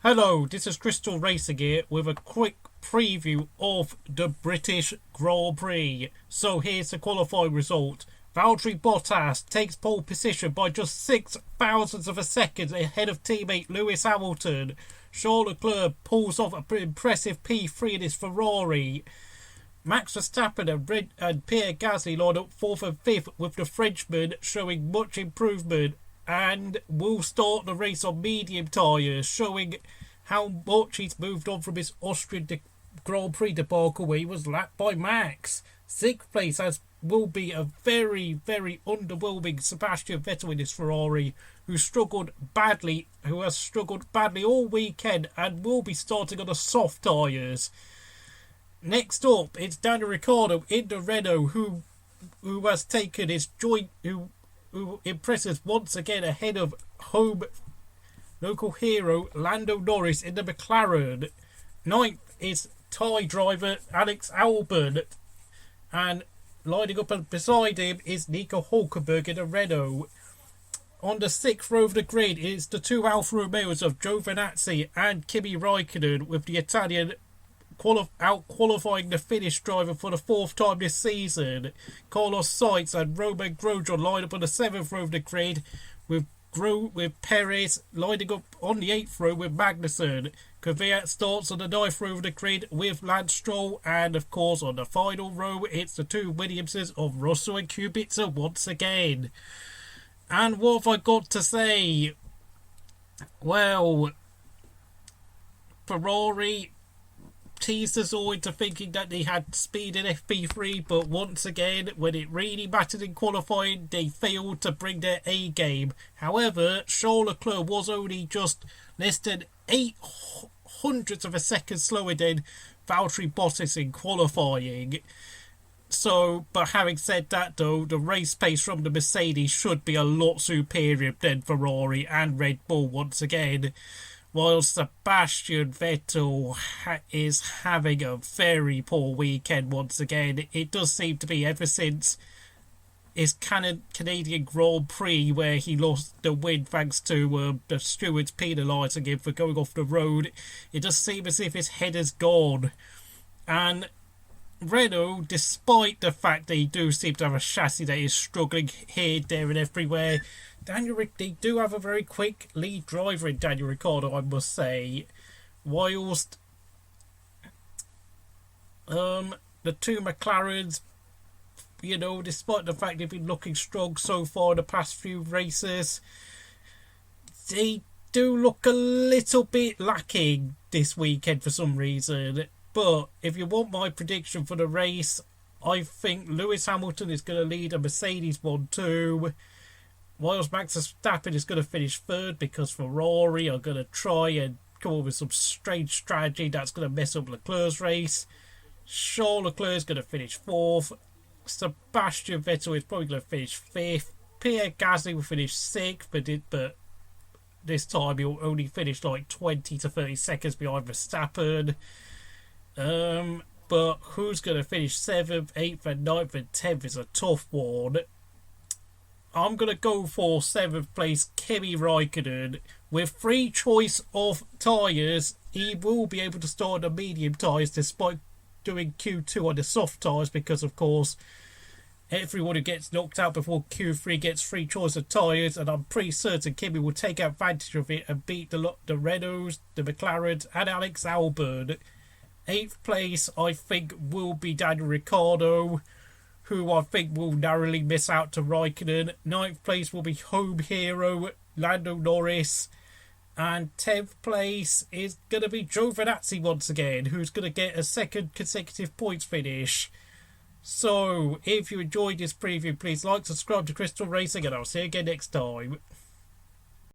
Hello, this is Crystal Racing here with a quick preview of the British Grand Prix. So here's the qualifying result. Valtteri Bottas takes pole position by just 6 thousandths of a second ahead of teammate Lewis Hamilton. Charles Leclerc pulls off an impressive P3 in his Ferrari. Max Verstappen and Pierre Gasly line up 4th and 5th, with the Frenchman showing much improvement and will start the race on medium tyres, showing how much he's moved on from his Austrian Grand Prix debacle where he was lapped by Max. 6th place will be a very, very underwhelming Sebastian Vettel in his Ferrari, who has struggled badly all weekend and will be starting on the soft tyres. Next up, it's Daniel Ricciardo in the Renault, who has taken his joint, who impresses once again ahead of home local hero Lando Norris in the McLaren. 9th is Thai driver Alex Albon, and lining up beside him is Nico Hulkenberg in the Renault. On the 6th row of the grid is the 2 Alfa Romeos of Giovinazzi and Kimi Raikkonen, with the Italian out-qualifying the Finnish driver for the 4th time this season. Carlos Sainz and Romain Grosjean line up on the 7th row of the grid, with Perez lining up on the 8th row with Magnussen. Kvyat starts on the 9th row of the grid with Lance Stroll, and of course on the final row it's the 2 Williamses of Russell and Kubica once again. And what have I got to say? Well, Ferrari teased us all into thinking that they had speed in FP3, but once again, when it really mattered in qualifying, they failed to bring their A game. However, Charles Leclerc was only just less than 8 hundredths of a second slower than Valtteri Bottas in qualifying. So, but having said that though, the race pace from the Mercedes should be a lot superior than Ferrari and Red Bull once again. While Sebastian Vettel is having a very poor weekend once again. It does seem to be ever since his Canadian Grand Prix, where he lost the win thanks to the stewards penalising him for going off the road. It does seem as if his head is gone. And Renault, despite the fact they do seem to have a chassis that is struggling here, there and everywhere, they do have a very quick lead driver in Daniel Ricciardo, I must say. Whilst the 2 McLarens, despite the fact they've been looking strong so far in the past few races, they do look a little bit lacking this weekend for some reason. But if you want my prediction for the race, I think Lewis Hamilton is going to lead a Mercedes 1-2. Whilst Max Verstappen is going to finish 3rd, because Ferrari are going to try and come up with some strange strategy that's going to mess up Leclerc's race. Charles Leclerc is going to finish 4th. Sebastian Vettel is probably going to finish 5th. Pierre Gasly will finish 6th, but this time he'll only finish like 20 to 30 seconds behind Verstappen. But who's going to finish 7th, 8th and 9th and 10th is a tough one. I'm going to go for 7th place Kimi Raikkonen. With free choice of tyres, he will be able to start on the medium tyres despite doing Q2 on the soft tyres, because of course everyone who gets knocked out before Q3 gets free choice of tyres, and I'm pretty certain Kimi will take advantage of it and beat the Renaults, the McLarens and Alex Albon. 8th place I think will be Daniel Ricciardo, who I think will narrowly miss out to Raikkonen. 9th place will be home hero Lando Norris. And 10th place is going to be Giovinazzi once again, who's going to get a 2nd consecutive points finish. So, if you enjoyed this preview, please like, subscribe to Crystal Racing, and I'll see you again next time.